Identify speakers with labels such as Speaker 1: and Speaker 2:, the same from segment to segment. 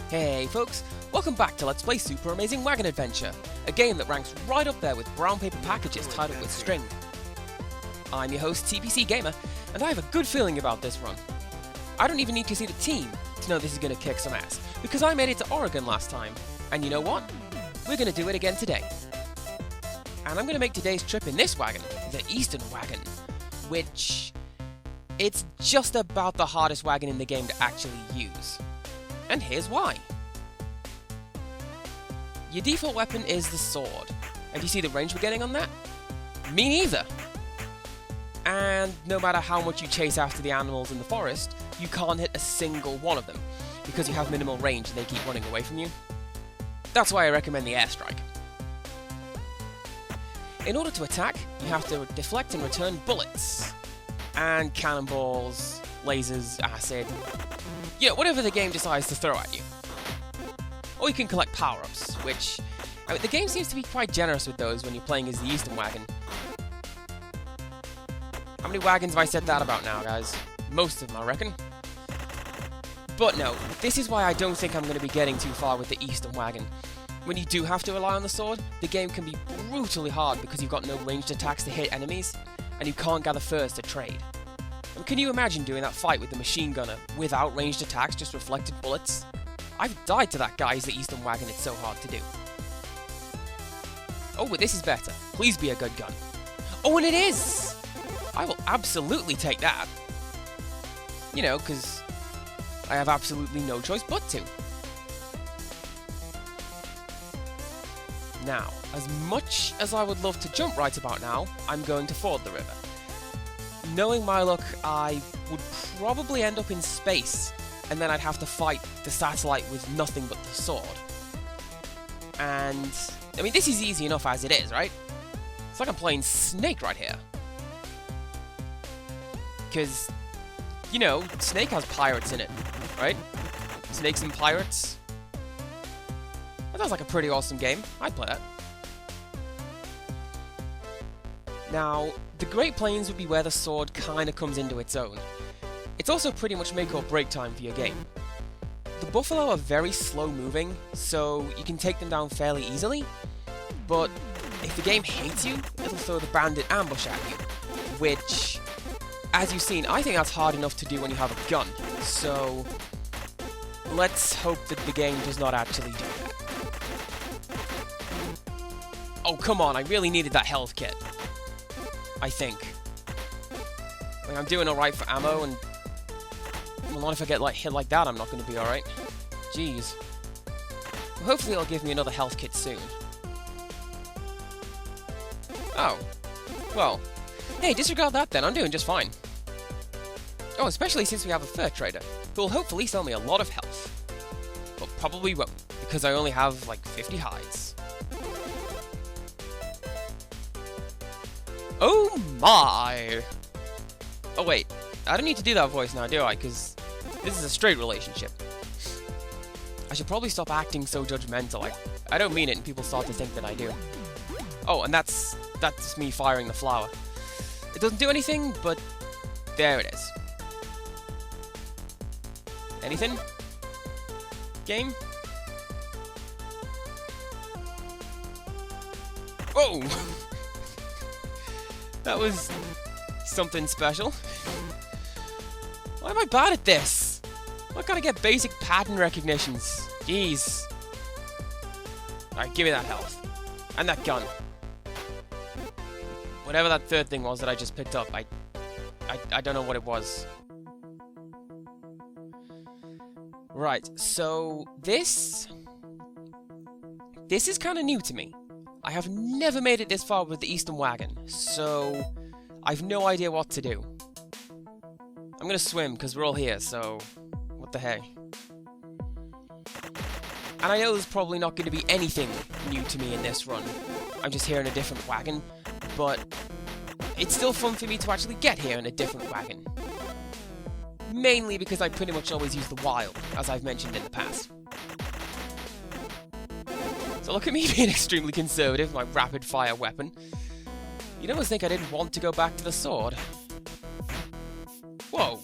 Speaker 1: Hey folks, welcome back to Let's Play Super Amazing Wagon Adventure, a game that ranks right up there with brown paper packages tied up with string. I'm your host TPC Gamer, and I have a good feeling about this run. I don't even need to see the team to know this is going to kick some ass, because I made it to Oregon last time, and you know what? We're going to do it again today. And I'm going to make today's trip in this wagon, the Eastern Wagon, which... it's just about the hardest wagon in the game to actually use. And here's why. Your default weapon is the sword. And you see the range we're getting on that? Me neither! And no matter how much you chase after the animals in the forest, you can't hit a single one of them, because you have minimal range and they keep running away from you. That's why I recommend the airstrike. In order to attack, you have to deflect and return bullets. And cannonballs, lasers, acid... you know, whatever the game decides to throw at you. Or you can collect power-ups, which... I mean, the game seems to be quite generous with those when you're playing as the Eastern Wagon. How many wagons have I said that about now, guys? Most of them, I reckon. But no, this is why I don't think I'm going to be getting too far with the Eastern Wagon. When you do have to rely on the sword, the game can be brutally hard because you've got no ranged attacks to hit enemies, and you can't gather furs to trade. And can you imagine doing that fight with the machine gunner without ranged attacks, just reflected bullets? I've died to that guy as the Eastern Wagon, it's so hard to do. Oh, but this is better. Please be a good gun. Oh, and it is! I will absolutely take that. You know, because I have absolutely no choice but to. Now, as much as I would love to jump right about now, I'm going to ford the river. Knowing my luck, I would probably end up in space, and then I'd have to fight the satellite with nothing but the sword. And, I mean, this is easy enough as it is, right? It's like I'm playing Snake right here. Because, you know, Snake has pirates in it, right? Snakes and pirates. That sounds like a pretty awesome game. I'd play that. Now, the Great Plains would be where the sword kinda comes into its own. It's also pretty much make or break time for your game. The buffalo are very slow moving, so you can take them down fairly easily, but if the game hates you, it'll throw the bandit ambush at you, which, as you've seen, I think that's hard enough to do when you have a gun, so let's hope that the game does not actually do that. Oh, come on, I really needed that health kit. I think. I mean, I'm doing alright for ammo, and well, not if I get hit like that, I'm not going to be alright. Jeez. Well, hopefully it'll give me another health kit soon. Oh. Well. Hey, disregard that then, I'm doing just fine. Oh, especially since we have a fur trader, who will hopefully sell me a lot of health. But probably won't, because I only have, like, 50 hides. Oh my! Oh wait, I don't need to do that voice now, do I? Because this is a straight relationship. I should probably stop acting so judgmental. I don't mean it and people start to think that I do. Oh, and that's me firing the flower. It doesn't do anything, but there it is. Anything? Game? Oh! That was something special. Why am I bad at this? Why can't I get basic pattern recognitions? Jeez. Alright, give me that health. And that gun. Whatever that third thing was that I just picked up, I don't know what it was. Right, so this is kind of new to me. I have never made it this far with the Eastern Wagon, so I've no idea what to do. I'm gonna swim, because we're all here, so what the heck. And I know there's probably not going to be anything new to me in this run. I'm just here in a different wagon, but it's still fun for me to actually get here in a different wagon. Mainly because I pretty much always use the wild, as I've mentioned in the past. So look at me being extremely conservative with my rapid-fire weapon. You'd almost think I didn't want to go back to the sword. Whoa.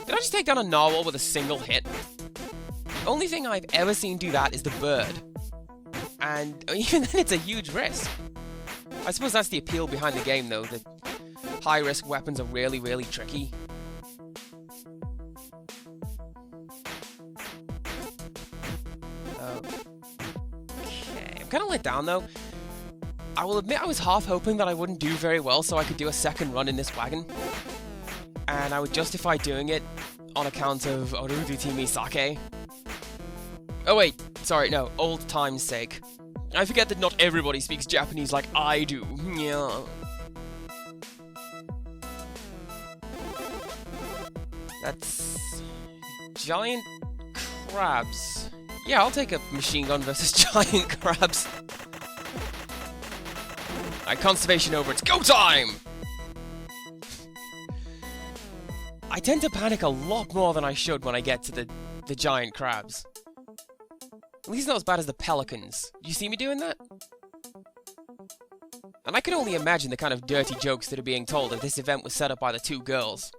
Speaker 1: Did I just take down a narwhal with a single hit? only thing I've ever seen do that is the bird. And even then, it's a huge risk. I suppose that's the appeal behind the game, though. The high-risk weapons are really, really tricky. Okay, I'm kind of let down, though. I will admit I was half hoping that I wouldn't do very well so I could do a second run in this wagon. And I would justify doing it on account of Orudu Timi Sake. Oh wait, sorry, no, old time's sake. I forget that not everybody speaks Japanese like I do. Yeah. That's... giant crabs. Yeah, I'll take a machine gun versus giant crabs. Alright, conservation over, it's go time! I tend to panic a lot more than I should when I get to the giant crabs. At least not as bad as the pelicans. Do you see me doing that? And I can only imagine the kind of dirty jokes that are being told if this event was set up by the two girls.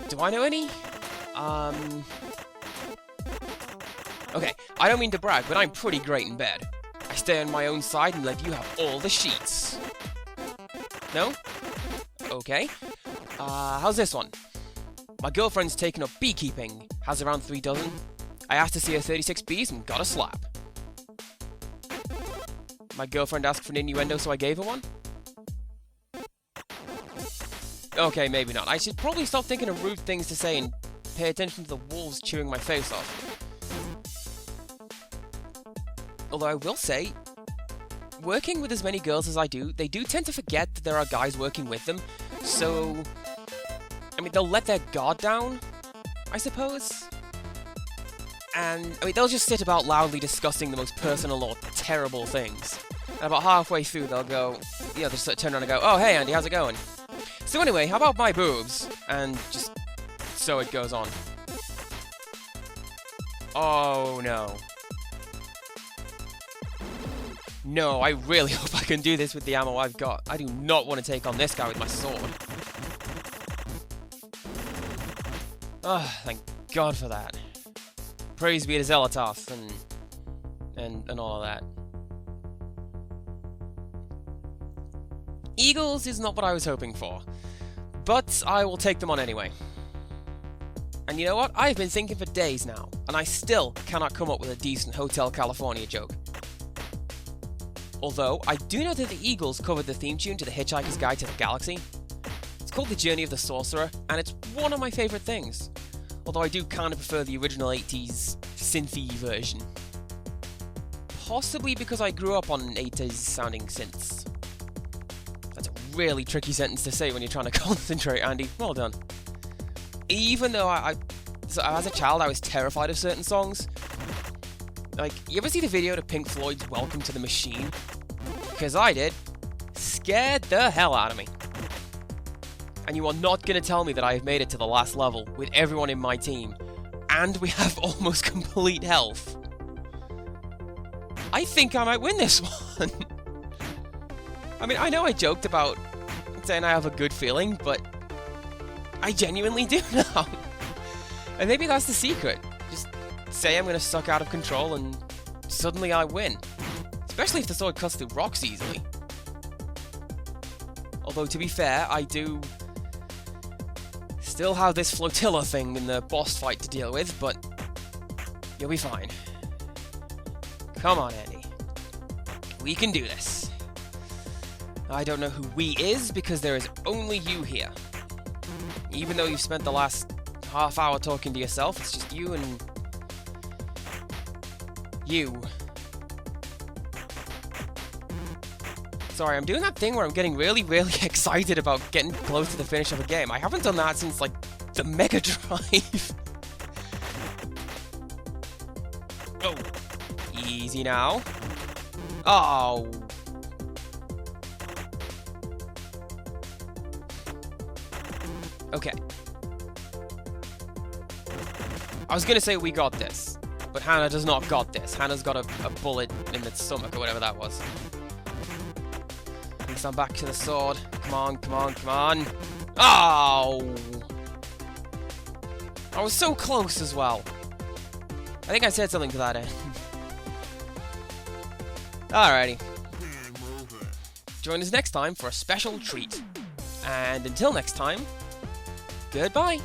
Speaker 1: Do I know any? Okay, I don't mean to brag, but I'm pretty great in bed. I stay on my own side and let you have all the sheets. No? Okay. How's this one? My girlfriend's taken up beekeeping, has around 3 dozen. I asked to see her 36 bees and got a slap. My girlfriend asked for an innuendo, so I gave her one? Okay, maybe not. I should probably stop thinking of rude things to say and pay attention to the wolves chewing my face off. Although I will say, working with as many girls as I do, they do tend to forget that there are guys working with them, so... I mean, they'll let their guard down, I suppose? And, I mean, they'll just sit about loudly discussing the most personal or terrible things. And about halfway through, they'll go... they'll just sort of turn around and go, "Oh, hey, Andy, how's it going?" So anyway, how about my boobs? And just... so it goes on. Oh, no. No, I really hope I can do this with the ammo I've got. I do not want to take on this guy with my sword. Ah, thank God for that. Praise be to Zelatoth and all of that. Eagles is not what I was hoping for, but I will take them on anyway. And you know what? I've been thinking for days now, and I still cannot come up with a decent Hotel California joke. Although, I do know that the Eagles covered the theme tune to The Hitchhiker's Guide to the Galaxy. It's called The Journey of the Sorcerer, and it's one of my favourite things. Although I do kind of prefer the original 80s synthy version. Possibly because I grew up on 80s sounding synths. That's a really tricky sentence to say when you're trying to concentrate, Andy. Well done. Even though so as a child I was terrified of certain songs. Like, you ever see the video to Pink Floyd's Welcome to the Machine? Because I did. Scared the hell out of me. And you are not going to tell me that I have made it to the last level with everyone in my team, and we have almost complete health. I think I might win this one. I mean, I know I joked about saying I have a good feeling, but I genuinely do now. And maybe that's the secret. Just say I'm going to suck out of control and suddenly I win. Especially if the sword cuts through rocks easily. Although, to be fair, I do still have this flotilla thing in the boss fight to deal with, but you'll be fine. Come on, Andy. We can do this. I don't know who "we" is, because there is only you here. Even though you've spent the last half hour talking to yourself, it's just you and... you. Sorry, I'm doing that thing where I'm getting really, really excited about getting close to the finish of a game. I haven't done that since, like, the Mega Drive. Oh. Easy now. Oh. Okay. I was gonna say we got this, but Hannah does not got this. Hannah's got a bullet in its stomach or whatever that was. At least I'm back to the sword. Come on, come on, come on. Oh! I was so close as well. I think I said something to that end. Alrighty. Join us next time for a special treat. And until next time, goodbye!